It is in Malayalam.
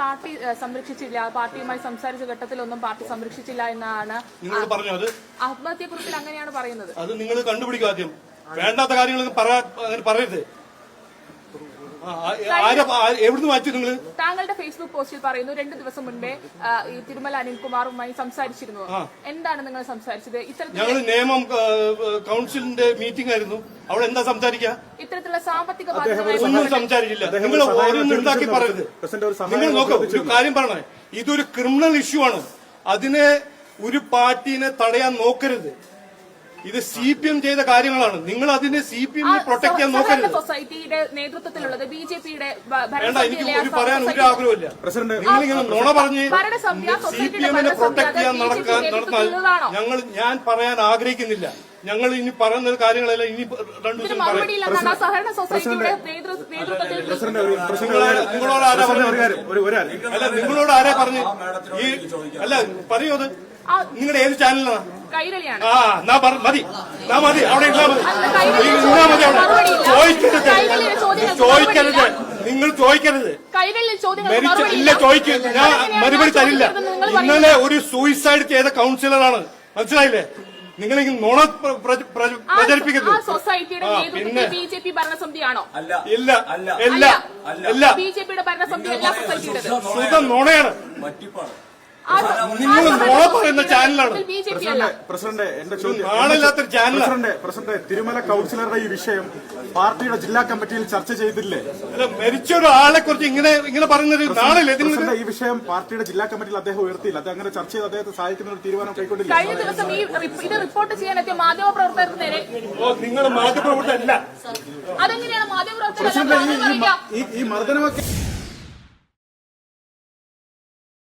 പാർട്ടി സംരക്ഷിച്ചില്ല, പാർട്ടിയുമായി സംസാരിച്ച ഘട്ടത്തിലൊന്നും പാർട്ടി സംരക്ഷിച്ചില്ല എന്നാണ് ആത്മഹത്യക്കുറിപ്പിൽ അങ്ങനെയാണ് പറയുന്നത്. അത് നിങ്ങൾ കണ്ടുപിടിക്കും ആദ്യം. വേണ്ടാത്ത കാര്യങ്ങൾ പറയരുത്. എവിടുന്ന് മാറ്റി നിങ്ങൾ? താങ്കളുടെ ഫേസ്ബുക്ക് പോസ്റ്റിൽ പറയുന്നു 2 ദിവസം മുൻപേ ഈ തിരുമല അനിൽകുമാറുമായി സംസാരിച്ചിരുന്നു. എന്താണ് നിങ്ങൾ സംസാരിച്ചത്? ഞങ്ങൾ നിയമം കൌൺസിലിന്റെ മീറ്റിംഗ് ആയിരുന്നു. അവിടെ എന്താ സംസാരിക്കുക? ഇത്തരത്തിലുള്ള സാമ്പത്തിക ഒന്നും സംസാരിച്ചില്ല. നിങ്ങൾ ഓരോന്നും ഉണ്ടാക്കി പറയരുത്. നിങ്ങൾ നോക്കാം, ഒരു കാര്യം പറഞ്ഞേ, ഇതൊരു ക്രിമിനൽ ഇഷ്യൂ ആണ്. അതിനെ ഒരു പാർട്ടീനെ തടയാൻ നോക്കരുത്. ഇത് CPM ചെയ്ത കാര്യങ്ങളാണ്. നിങ്ങൾ അതിനെ CPM പ്രൊട്ടക്ട് ചെയ്യാൻ നോക്കരുത്. സൊസൈറ്റിയുടെ നേതൃത്വത്തിലുള്ളത് BJPയുടെ വേണ്ട, എനിക്ക് ഒരു പറയാൻ ഒരു ആഗ്രഹമില്ല. നിങ്ങളിങ്ങനെ നുണ പറഞ്ഞ് CPMനെ പ്രൊട്ടക്ട് ചെയ്യാൻ നടന്നാൽ ഞാൻ പറയാൻ ആഗ്രഹിക്കുന്നില്ല. ഞങ്ങൾ ഇനി പറയുന്ന കാര്യങ്ങളെല്ലാം ഇനി 2 ദിവസം പറയും. നിങ്ങളോട് ആരാ പറഞ്ഞു? അല്ല പറയൂ, അത് നിങ്ങളുടെ ഏത് ചാനലാണ്? മതി അവിടെ ചോദിക്കരുത്. നിങ്ങൾ ചോദിക്കരുത്. ഇല്ല, ചോദിക്കരുത്. ഞാൻ മറുപടി തരില്ല. ഇന്നലെ ഒരു സൂയിസൈഡ് ചെയ്ത കൌൺസിലറാണ്, മനസ്സിലായില്ലേ? നിങ്ങൾ നുണ പ്രചരിപ്പിക്കരുത്. പിന്നെ BJP ഭരണസമിതിയാണോ? ഇല്ല, BJPയുടെ ഭരണസമിതി എല്ലാ സൊസൈറ്റിയുടെ സുഖം നുണയാണ്. നിങ്ങൾ നുണ പറയുന്ന ചാനലാണ്. പ്രസിഡന്റ്, എന്റെ ചോദ്യം, ആളില്ലാത്തൊരു ചാനലാണ്. പ്രസിഡന്റ്, തിരുമല കൌൺസിലറുടെ ഈ വിഷയം പാർട്ടിയുടെ ജില്ലാ കമ്മിറ്റിയിൽ ചർച്ച ചെയ്തില്ലേ? അല്ല, മരിച്ച ഒരാളെ കുറിച്ച് ഇങ്ങനെ പറയുന്നത് നാളെ ഈ വിഷയം പാർട്ടിയുടെ ജില്ലാ കമ്മിറ്റിയിൽ അദ്ദേഹം ഉയർത്തിയില്ല. അത് അങ്ങനെ ചർച്ച ചെയ്ത് അദ്ദേഹത്തെ സഹായിക്കുന്ന ഒരു തീരുമാനം കൈക്കൊണ്ടില്ല. കഴിഞ്ഞ ദിവസം ഇത് റിപ്പോർട്ട് ചെയ്യാനെത്തിയ മാധ്യമപ്രവർത്തകർക്ക് നേരെ നിങ്ങൾ മാധ്യമപ്രവർത്തകരല്ല. അതെങ്ങനെയാണ് മാധ്യമപ്രവർത്തകർ ഈ മർദ്ദനമൊക്കെ